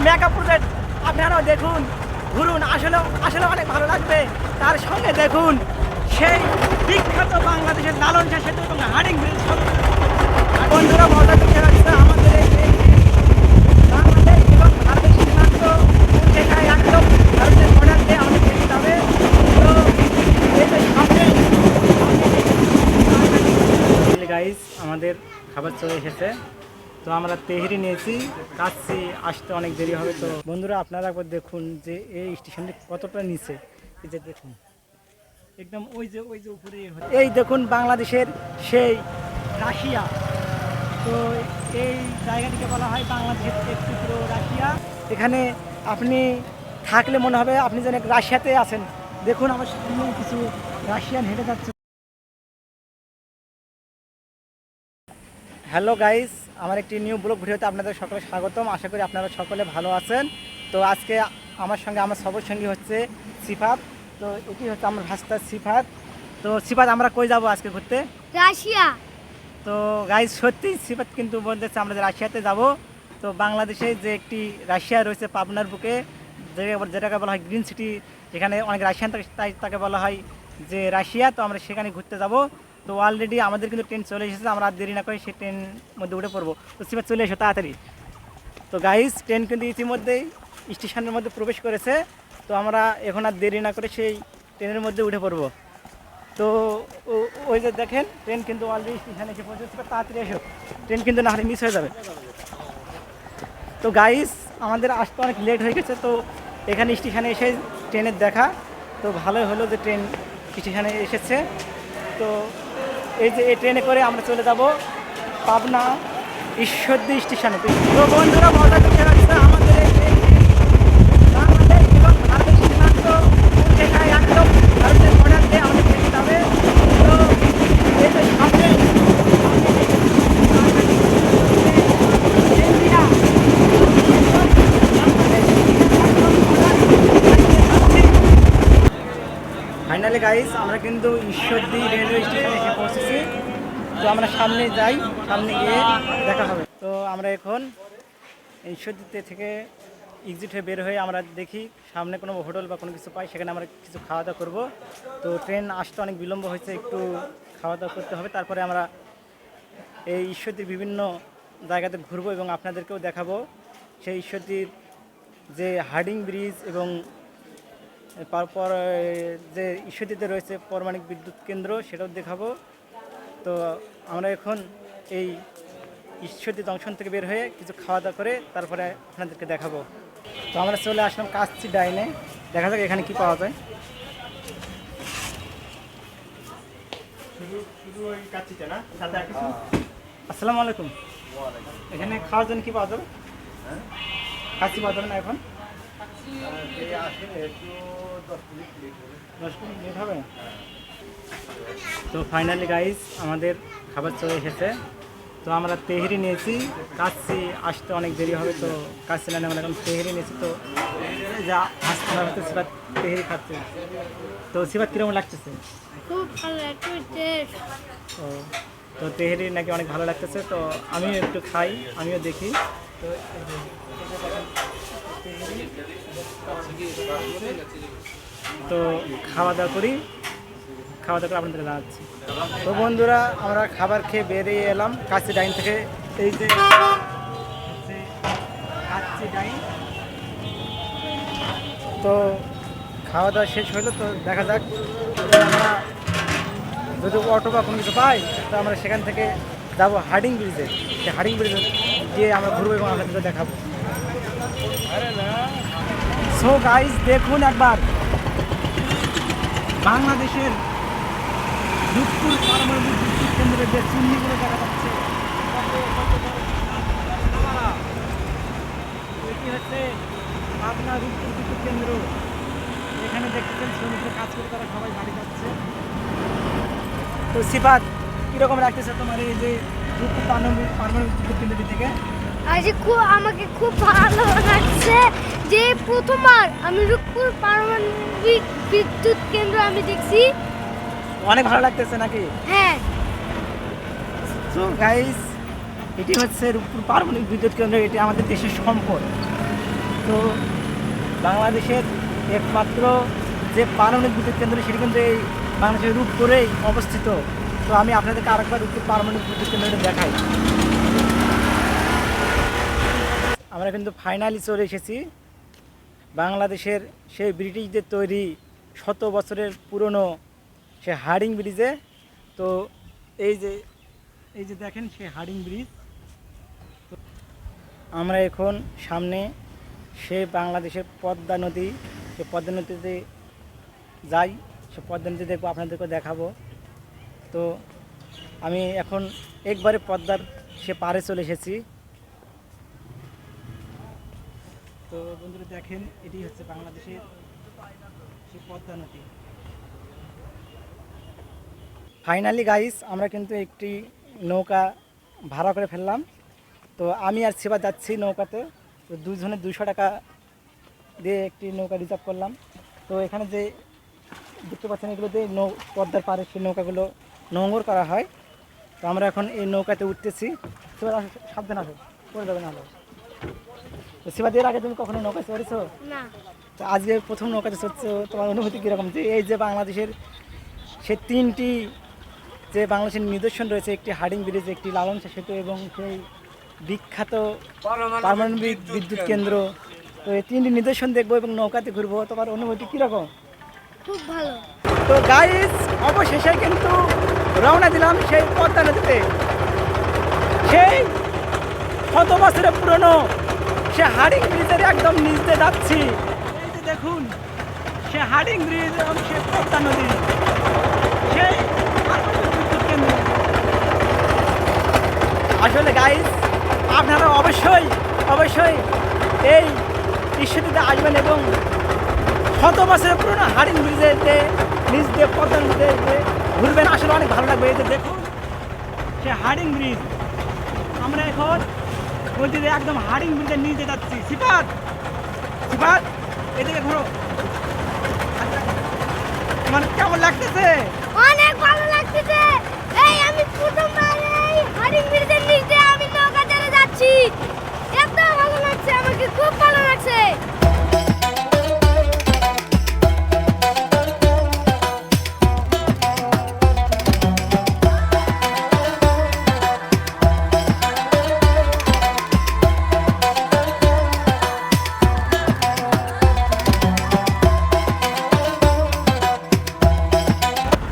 Mega project আপনারাও দেখুন, ঘুরুন, আসলে আসলে অনেক ভালো লাগবে। তার সঙ্গে দেখুন সেই বিখ্যাত বাংলাদেশের লালন শাহ সেতু এবং হার্ডিং ব্রিজ। বন্ধুরা মজা করতে লাগছে আমাদের এই বাংলাদেশ এবং ভারতের সীমান্ত যেখানে একদম ভারতের বর্ডার দিয়ে আমাদের যেতে হবে। তো এই যে সামনে গাইস আমাদের খাবার চলে এসেছে, তো আমরা তেহরি নিয়েছি, কাচ্ছি আসতে অনেক দেরি হবে। তো বন্ধুরা আপনারা একবার দেখুন যে এই স্টেশনটি কতটা নিচে, এই যে দেখুন একদম ওই যে উপরে এই দেখুন বাংলাদেশের সেই রাশিয়া। তো এই জায়গাটিকে বলা হয় বাংলাদেশের এক টুকরো রাশিয়া। এখানে আপনি থাকলে মনে হবে আপনি যেন রাশিয়াতে আছেন। দেখুন আমার সামনে কিছু রাশিয়ান হেঁটে যাচ্ছে। হ্যালো গাইস, আমার একটি নিউ ব্লগ ভিডিওতে আপনাদের সকলে স্বাগতম। আশা করি আপনারা সকলে ভালো আছেন। তো আজকে আমার সঙ্গে আমার সবার সঙ্গী হচ্ছে সিফাত। তো এটি হচ্ছে আমার ভাস্তা সিফাত। তো সিফাত আমরা কই যাব আজকে ঘুরতে? রাশিয়া। তো গাইস সত্যি সিফাত কিন্তু বলতেছে আমরা যে রাশিয়াতে যাব। তো বাংলাদেশে যে একটি রাশিয়া রয়েছে পাবনার বুকে, যেটাকে বলা হয় গ্রিন সিটি, যেখানে অনেক রাশিয়ান থাকে, তাই তাকে বলা হয় যে রাশিয়া। তো আমরা সেখানে ঘুরতে যাব। তো অলরেডি আমাদের কিন্তু ট্রেন চলে এসেছে, আমরা আর দেরি না করে সেই ট্রেন মধ্যে উঠে পড়বো। তো সিফাত চলে এসো তাড়াতাড়ি। তো গাইস ট্রেন কিন্তু ইতিমধ্যেই স্টেশনের মধ্যে প্রবেশ করেছে। তো আমরা এখন আর দেরি না করে সেই ট্রেনের মধ্যে উঠে পড়বো। তো ওই যে দেখেন ট্রেন কিন্তু অলরেডি স্টেশনে এসে পৌঁছেছে। তাড়াতাড়ি এসো, ট্রেন কিন্তু না হলে মিস হয়ে যাবে। তো গাইস আমাদের আসতে অনেক লেট হয়ে গেছে। তো এখানে স্টেশনে এসে ট্রেনের দেখা, তো ভালোই হলো যে ট্রেন স্টেশনে এসেছে। তো এই যে এই ট্রেনে করে আমরা চলে যাব পাবনা ঈশ্বরদী স্টেশনে। তো বন্ধুরা মজা করতে লাগছে আমাদের এই বাংলাদেশ এবং ভারতের সীমান্ত যেখানে একদম ভারতের বর্ডার দিয়ে আমাদের যেতে হবে। তো এই যে সামনে ফাইনালি গাইস আমরা কিন্তু ঈশ্বরদী রেলওয়ে স্টেশনে এসে পৌঁছেছি। তো আমরা সামনে যাই, সামনে গিয়ে দেখা হবে। তো আমরা এখন ঈশ্বরদীতে থেকে এক্সিট হয়ে বের হয়ে আমরা দেখি সামনে কোনো হোটেল বা কোনো কিছু পাই, সেখানে আমরা কিছু খাওয়া দাওয়া করবো। তো ট্রেন আসতে অনেক বিলম্ব হয়েছে, একটু খাওয়া দাওয়া করতে হবে। তারপরে আমরা এই ঈশ্বরদীর বিভিন্ন জায়গাতে ঘুরবো এবং আপনাদেরকেও দেখাবো সেই ঈশ্বরদীর যে হার্ডিং ব্রিজ এবং তারপর যে ঈশ্বরদীতে রয়েছে পারমাণবিক বিদ্যুৎ কেন্দ্র, সেটাও দেখাবো। তো আমরা এখন এই ঈশ্বরদী জংশন থেকে বের হয়ে কিছু খাওয়া দাওয়া করে তারপরে আপনাদেরকে দেখাবো। তো আমরা চলে আসলাম কাচ্চি ডাইনে, দেখা যাক এখানে কি পাওয়া যায়। আসসালামু আলাইকুম। এখানে খাওয়ার জন্য কি পাওয়া যাবে? কাচ্চি পাওয়া যাবে না এখন? 10 মিনিট লেট হবে। তো ফাইনালি গাইস আমাদের খাবার চলে এসেছে। তো আমরা তেহরি নিয়েছি, কাচ্চি আসতে অনেক দেরি হবে। তো কাচ্চি না আমরা এখন তেহরি নিয়েছি। তো যা আসতে হচ্ছে সিফাত তেহরি খাচ্ছে। তো সিফাত কীরকম লাগতেছে? খুব ভালো লাগছে। তো তেহরি নাকি অনেক ভালো লাগতেছে। তো আমিও একটু খাই, আমিও দেখি। তো তো খাওয়া দাওয়া করি, খাওয়া দাওয়া করে আপনাদের জানাচ্ছি। তো বন্ধুরা আমরা খাবার খেয়ে বেরিয়ে এলাম কাচ্চি ডাইন থেকে। এই যে কাচ্চি ডাইন, তো খাওয়া দাওয়া শেষ হলো। তো দেখা যাক আমরা যদি অটো বা কোনো কিছু পাই, তো আমরা সেখান থেকে যাবো হার্ডিং ব্রিজে। সেই হার্ডিং ব্রিজে গিয়ে আমরা ঘুরবো এবং আপনাদের দেখাবো। সো গাইস দেখুন একবার বাংলাদেশের রূপপুর পারমাণবিক বিদ্যুৎ কেন্দ্রের যে চিমনিগুলো দেখা যাচ্ছে, এটি হচ্ছে পাবনা রূপপুর বিদ্যুৎ কেন্দ্র। এখানে দেখতেছেন শ্রমিকদের কাজ করে তারা সবাই বাড়ি যাচ্ছে। তো সিফাত কীরকম লাগতেছে তোমার এই যে রূপপুর পারমাণবিক বিদ্যুৎ কেন্দ্রটি থেকে? আমাকে খুব ভালো লাগছে যে প্রথমবার আমি রূপপুর পারমাণবিক বিদ্যুৎ কেন্দ্র আমি দেখছি। অনেক ভালো লাগতেছে নাকি? হ্যাঁ। তো গাইস এটি হচ্ছে রূপপুর পারমাণবিক বিদ্যুৎ কেন্দ্র, এটি আমাদের দেশের সম্পদ। তো বাংলাদেশের একমাত্র যে পারমাণবিক বিদ্যুৎ কেন্দ্র সেটি কিন্তু এই বাংলাদেশের রূপপুরেই অবস্থিত। তো আমি আপনাদেরকে আরেকবার রূপপুর পারমাণবিক বিদ্যুৎ কেন্দ্রটা দেখাই। আমরা কিন্তু ফাইনালি চলে এসেছি বাংলাদেশের সেই ব্রিটিশদের তৈরি শত বছরের পুরনো সে হার্ডিং ব্রিজে। তো এই যে দেখেন সে হার্ডিং ব্রিজ। আমরা এখন সামনে সে বাংলাদেশের পদ্মা নদী, সে পদ্মা নদীতে যাই, সে পদ্মা নদী দেখবো, আপনাদেরকে দেখাবো। তো আমি এখন একবারে পদ্মার সে পাড়ে চলে এসেছি। তো বন্ধুরা দেখেন, এটি হচ্ছে বাংলাদেশের সে পদ্মা নদী। ফাইনালি গাইস আমরা কিন্তু একটি নৌকা ভাড়া করে ফেললাম। তো আমি আর সেবা যাচ্ছি নৌকাতে। তো দুজনের 200 টাকা দিয়ে একটি নৌকা রিজার্ভ করলাম। তো এখানে যে দেখতে পাচ্ছেন এগুলোতে পদ্মার পাড়ে সেই নৌকাগুলো নোঙর করা হয়। তো আমরা এখন এই নৌকাতে উঠতেছি। সেবার সাবধান আসো, পড়ে যাবে না। তো সেবা দিয়ে আগে তুমি কখনো নৌকা চড়েছো? না। তো আজকে প্রথম নৌকাতে চড়ছো, তোমার অনুভূতি কীরকম? যে এই যে বাংলাদেশের সে 3টি যে বাংলাদেশের নিদর্শন রয়েছে, একটি হার্ডিং ব্রিজ, একটি লালন শাহ সেতু এবং সেই বিখ্যাত পারমাণবিক বিদ্যুৎ কেন্দ্র। তো এই 3টি নিদর্শন দেখবো এবং নৌকাতে ঘুরবো। তোমার অনুভূতি কীরকম? খুব ভালো। তো গাইস অবশেষে কিন্তু রওনা দিলাম সেই পদ্মা নদীতে, সেই শত বছরের পুরনো সে হার্ডিং ব্রিজের একদম নিচ দিয়ে যাচ্ছি। এই যে দেখুন সে হার্ডিং ব্রিজ এবং সে পদ্মা নদী, সেই পারমাণবিক বিদ্যুৎ কেন্দ্র। আসলে গাইস আপনারা অবশ্যই এই দৃশ্যটিতে আসবেন এবং শত বছরের পুরনো হার্ডিং ব্রিজের যে নিচ দিয়ে পদ্মা নদীতে ঘুরবেন, আসলে অনেক ভালো লাগবে। এই যে দেখুন সে হার্ডিং ব্রিজ, আমরা এখন নদীতে একদম হার্ডিং ব্রিজের নিচে যাচ্ছি। সিফাত এদিকে ঘুরো। মানে কেমন লাগতেছে? অনেক ভালো লাগতেছে। এই আমি প্রথমবার এই হার্ডিং ব্রিজের নিচে আমি নৌকা চালিয়ে যাচ্ছি। এত ভালো লাগছে, আমাকে খুব ভালো লাগছে।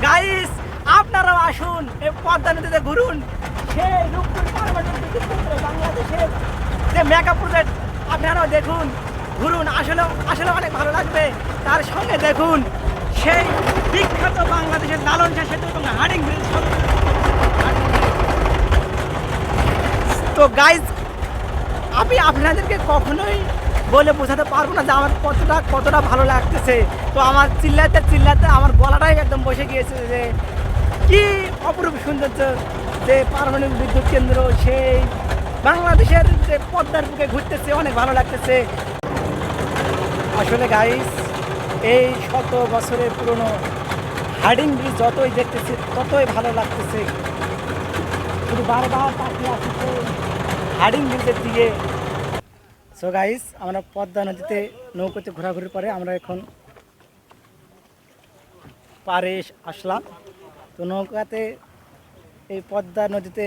গাইস আপনারাও আসুন, এই পদ্মা নদীতে ঘুরুন। সেই রূপপুর পারমাণবিক বিদ্যুৎ কেন্দ্র বাংলাদেশের যে মেগা প্রজেক্ট, আপনারাও দেখুন, ঘুরুন, আসলে অনেক ভালো লাগবে। তার সঙ্গে দেখুন সেই বিখ্যাত বাংলাদেশের লালন শাহ সেতু এবং হার্ডিং ব্রিজ। তো গাইস আমি আপনাদেরকে কখনোই বলে বোঝাতে পারবো না যে আমার কতটা ভালো লাগতেছে। তো আমার চিল্লাতে আমার গলাটাই একদম বসে গিয়েছে যে কি অপরূপ সৌন্দর্য, যে পারমাণবিক বিদ্যুৎ কেন্দ্র, সেই বাংলাদেশের যে পদ্মার বুকে ঘুরতেছে, অনেক ভালো লাগতেছে। আসলে গাইস এই শত বছরের পুরনো হার্ডিং ব্রিজ যতই দেখতেছি ততই ভালো লাগতেছে। শুধু বারবার তাকিয়ে আসছে হার্ডিং ব্রিজের দিকে। সো গাইস আমরা পদ্মা নদীতে নৌকাতে ঘোরাঘুরির পরে আমরা এখন পাড়ে আসলাম। তো নৌকাতে এই পদ্মা নদীতে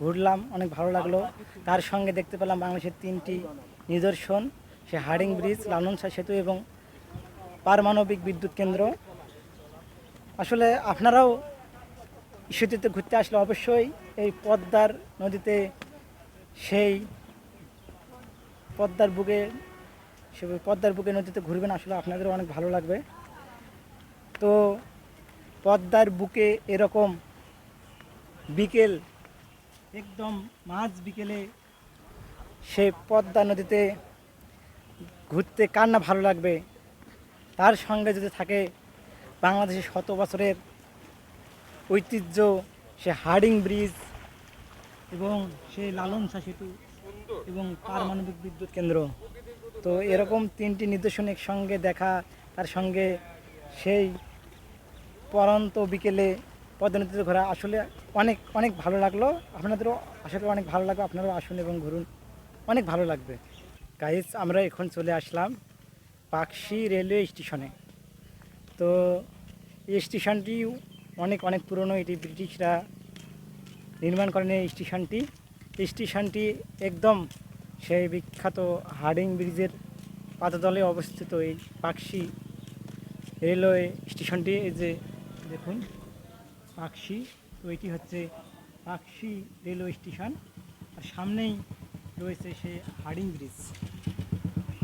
ঘুরলাম, অনেক ভালো লাগলো। তার সঙ্গে দেখতে পেলাম বাংলাদেশের 3টি নিদর্শন, সে হার্ডিং ব্রিজ, লালন শাহ সেতু এবং পারমাণবিক বিদ্যুৎ কেন্দ্র। আসলে আপনারাও ইস্যুতে ঘুরতে আসলে অবশ্যই এই পদ্মার নদীতে সেই পদ্মার বুকে নদীতে ঘুরবেন, আসলে আপনাদেরও অনেক ভালো লাগবে। তো পদ্মার বুকে এরকম বিকেল, একদম মাঝ বিকেলে সে পদ্মা নদীতে ঘুরতে কার না ভালো লাগবে। তার সঙ্গে যদি থাকে বাংলাদেশের শত বছরের ঐতিহ্য, সে হার্ডিং ব্রিজ এবং সেই লালন শাহ সেতু এবং পারমাণবিক বিদ্যুৎ কেন্দ্র। তো এরকম 3টি নিদর্শন একসঙ্গে দেখা, তার সঙ্গে সেই পরন্ত বিকেলে পদ্মা নদীতে ঘোরা, আসলে অনেক ভালো লাগলো। আপনাদেরও আসলে অনেক ভালো লাগবে। আপনারাও আসুন এবং ঘুরুন, অনেক ভালো লাগবে। গাইস আমরা এখন চলে আসলাম পাকশি রেলওয়ে স্টেশনে। তো এই স্টেশনটি অনেক অনেক পুরনো, এটি ব্রিটিশরা নির্মাণ করেন এই স্টেশনটি। এই স্টেশনটি একদম সেই বিখ্যাত হার্ডিং ব্রিজের পাদতলে অবস্থিত এই পাকশি রেলওয়ে স্টেশনটি। এই যে দেখুন পাকশি, তো এটি হচ্ছে পাকশি রেলওয়ে স্টেশন, আর সামনেই রয়েছে সেই হার্ডিং ব্রিজ।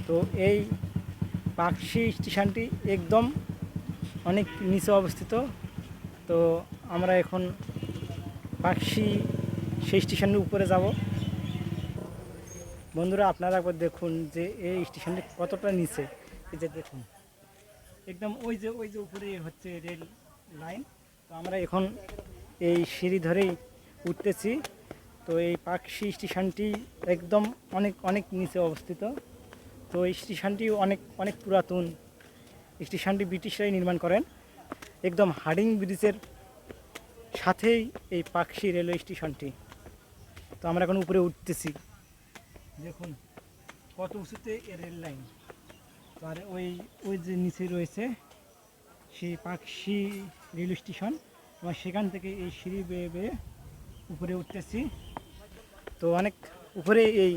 তো এই পাকশি স্টেশনটি একদম অনেক নিচে অবস্থিত। তো আমরা এখন পাকশি সেই স্টেশনের উপরে যাব। বন্ধুরা আপনারা একবার দেখুন যে এই স্টেশনটি কতটা নিচে। এই যে দেখুন একদম ওই যে উপরে হচ্ছে রেল লাইন। তো আমরা এখন এই সিঁড়ি ধরেই উঠতেছি। তো এই পাকশি স্টেশনটি একদম অনেক অনেক নিচে অবস্থিত। তো এই স্টেশনটি অনেক অনেক পুরাতন। স্টেশনটি ব্রিটিশরাই নির্মাণ করেন। একদম হার্ডিং ব্রিজের সাথেই এই পাকশি রেলওয়ে স্টেশনটি। তো আমরা এখন উপরে উঠতেছি, দেখুন কত উঁচুতে রেল লাইন। তো আর ওই যে নিচে রয়েছে সেই পাকশি রেল স্টেশন। আমরা সেখান থেকে এই সিঁড়ি বেয়ে বেয়ে উপরে উঠতেছি। তো অনেক উপরে এই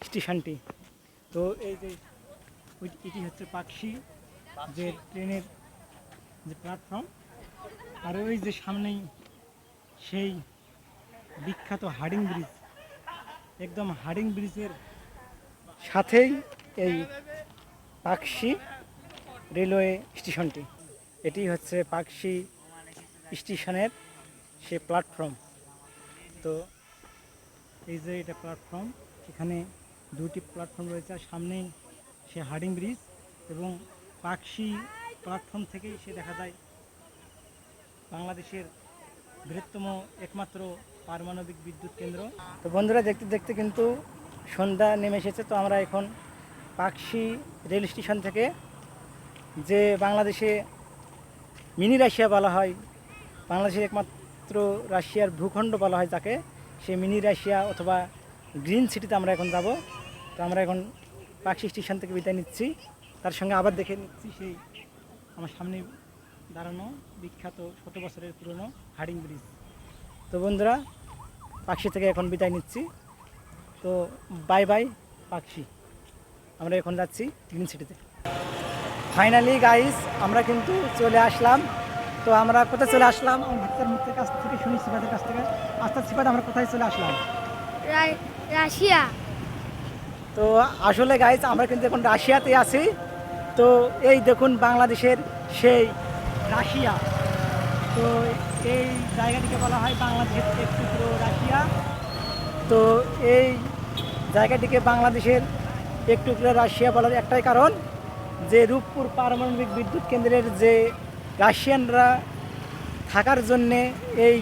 স্টেশনটি। তো এই যে এটি হচ্ছে পাকশি যে ট্রেনের যে প্ল্যাটফর্ম, আর ওই যে সামনেই সেই বিখ্যাত হার্ডিং ব্রিজ। একদম হার্ডিং ব্রিজের সাথেই এই পাকশি রেলওয়ে স্টেশনটি। এটি হচ্ছে পাকশি স্টেশনের সে প্ল্যাটফর্ম। তো এই যে এটা প্ল্যাটফর্ম, এখানে দুটি প্ল্যাটফর্ম রয়েছে, আর সামনেই সে হার্ডিং ব্রিজ। এবং পাকশি প্ল্যাটফর্ম থেকেই সে দেখা যায় বাংলাদেশের বৃহত্তম একমাত্র পারমাণবিক বিদ্যুৎ কেন্দ্র। তো বন্ধুরা দেখতে দেখতে কিন্তু সন্ধ্যা নেমে এসেছে। তো আমরা এখন পাকশি রেল স্টেশন থেকে, যে বাংলাদেশে মিনি রাশিয়া বলা হয়, বাংলাদেশের একমাত্র রাশিয়ার ভূখণ্ড বলা হয় যাকে, সেই মিনি রাশিয়া অথবা গ্রিন সিটিতে আমরা এখন যাব। তো আমরা এখন পাকশি স্টেশন থেকে বিদায় নিচ্ছি, তার সঙ্গে আবার দেখে নিচ্ছি সেই আমার সামনে দাঁড়ানো বিখ্যাত শত বছরের পুরনো হার্ডিং ব্রিজ। তো বন্ধুরা পাকশি থেকে এখন বিদায় নিচ্ছি। তো বাই বাই পাকশি। আমরা এখন যাচ্ছি গ্রিন সিটিতে। ফাইনালি গাইস আমরা কিন্তু চলে আসলাম। তো আমরা কোথায় চলে আসলাম? আমার মুখের কাছ থেকে শুনি, সিফাতের কাছ থেকে। আস্তে সিফাত আমরা কোথায় চলে আসলাম? রাশিয়া। তো আসলে গাইস আমরা কিন্তু এখন রাশিয়াতে আছি। তো এই দেখুন বাংলাদেশের সেই রাশিয়া। তো এই জায়গাটিকে বলা হয় বাংলাদেশের এক টুকরো রাশিয়া। তো এই জায়গাটিকে বাংলাদেশের এক টুকরো রাশিয়া বলার একটাই কারণ, যে রূপপুর পারমাণবিক বিদ্যুৎ কেন্দ্রের যে রাশিয়ানরা থাকার জন্যে এই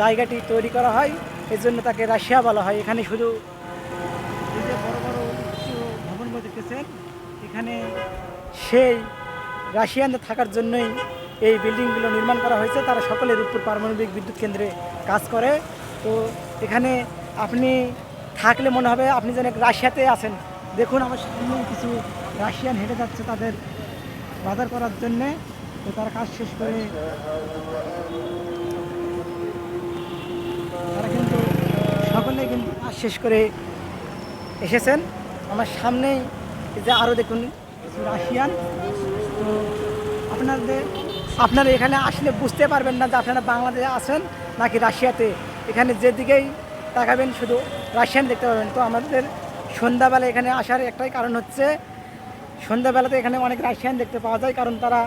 জায়গাটি তৈরি করা হয়, এই জন্য তাকে রাশিয়া বলা হয়। এখানে শুধু এই যে বড় বড় উঁচু ভবনগুলো দেখতেছেন, এখানে সেই রাশিয়ানদের থাকার জন্যই এই বিল্ডিংগুলো নির্মাণ করা হয়েছে। তারা সকলে রূপপুর পারমাণবিক বিদ্যুৎ কেন্দ্রে কাজ করে। তো এখানে আপনি থাকলে মনে হবে আপনি যেন রাশিয়াতে আছেন। দেখুন আমার সামনে কিছু রাশিয়ান হেঁটে যাচ্ছে তাদের বাজার করার জন্যে। তো তারা কাজ শেষ করে তারা কিন্তু সকলে কিন্তু কাজ শেষ করে এসেছেন। আমার সামনেই যে আরও দেখুন কিছু রাশিয়ান। তো আপনারা এখানে আসলে বুঝতে পারবেন না যে আপনারা বাংলাদেশে আছেন নাকি রাশিয়াতে। এখানে যেদিকেই তাকাবেন শুধু রাশিয়ান দেখতে পাবেন। তো আমাদের সন্ধ্যাবেলা এখানে আসার একটাই কারণ হচ্ছে, সন্ধ্যাবেলাতে এখানে অনেক রাশিয়ান দেখতে পাওয়া যায়, কারণ তারা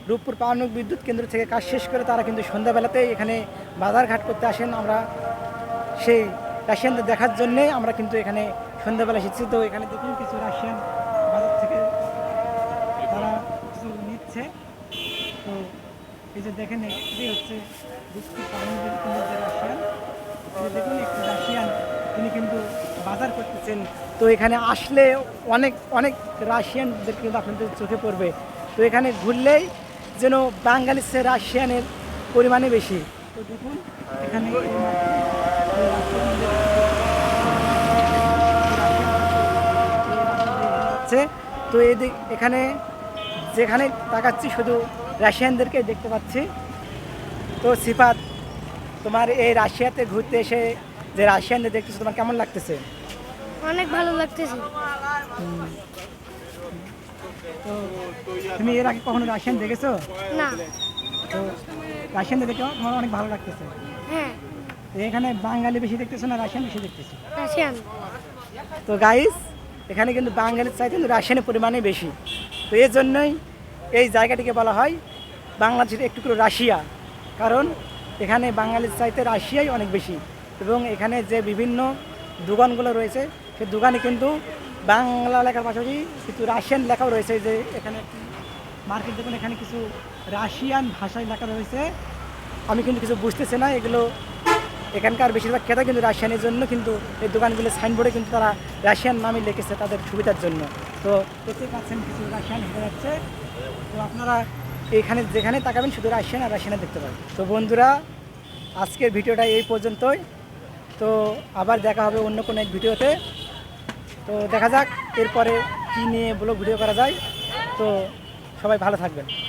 রূপপুর পারমাণবিক বিদ্যুৎ কেন্দ্র থেকে কাজ শেষ করে তারা কিন্তু সন্ধ্যাবেলাতেই এখানে বাজারঘাট করতে আসেন। আমরা সেই রাশিয়ানদের দেখার জন্যে আমরা কিন্তু এখানে সন্ধ্যাবেলা এসেছি। তো এখানে দেখুন কিছু রাশিয়ান বাজার থেকে তারা কিছু নিচ্ছে। তো এই যে দেখেন এটি হচ্ছে রূপপুর পারমাণবিক কেন্দ্রের যে রাশিয়ান, দেখুন একটি রাশিয়ান তিনি কিন্তু বাজার করতেছেন। তো এখানে আসলে অনেক অনেক রাশিয়ানদের কিন্তু আপনাদের চোখে পড়বে। তো এখানে ঘুরলেই যেন বাঙালির চেয়ে রাশিয়ানের পরিমাণে বেশি। তো দেখুন এখানে যাচ্ছে। তো এখানে যেখানে তাকাচ্ছি শুধু রাশিয়ানদেরকে দেখতে পাচ্ছি। তো সিফাত, তোমার এই রাশিয়াতে ঘুরতে এসে যে রাশিয়ানদের দেখতেছো তোমার কেমন লাগতেছে? অনেক ভালো লাগতেছে। তো তুমি এর আগে কখনো রাশিয়ান দেখেছো? না। তো রাশিয়ানদের দেখেও তোমার অনেক ভালো লাগতেছে। হ্যাঁ, তো এখানে বাঙালি বেশি দেখতেছো না রাশিয়ান বেশি দেখতেছো? রাশিয়ান। তো গাইস, এখানে কিন্তু বাঙালির চাইতে কিন্তু রাশিয়ানের পরিমাণে বেশি। তো এই জন্যই এই জায়গাটিকে বলা হয় বাংলাদেশের একটু করে রাশিয়া, কারণ এখানে বাঙালির চাইতে রাশিয়াই অনেক বেশি। এবং এখানে যে বিভিন্ন দোকানগুলো রয়েছে সেই দোকানে কিন্তু বাংলা লেখার পাশাপাশি কিছু রাশিয়ান লেখাও রয়েছে। যে এখানে মার্কেট দেখুন, এখানে কিছু রাশিয়ান ভাষায় লেখা রয়েছে। আমি কিন্তু কিছু বুঝতেছি না এগুলো। এখানকার বেশিরভাগ ক্রেতা কিন্তু রাশিয়ানের জন্য কিন্তু এই দোকানগুলো সাইনবোর্ডে কিন্তু তারা রাশিয়ান নামে লিখেছে তাদের সুবিধার জন্য। তো দেখতে পাচ্ছেন কিছু রাশিয়ান হয়ে যাচ্ছে। তো আপনারা এখানে যেখানে তাকাবেন শুধু রাশিয়ান আর রাশিয়ানে দেখতে পাবেন। তো বন্ধুরা, আজকের ভিডিওটা এই পর্যন্তই। তো আবার দেখা হবে অন্য কোনো এক ভিডিওতে। তো দেখা যাক এরপরে কী নিয়ে ব্লগ ভিডিও করা যায়। তো সবাই ভালো থাকবেন।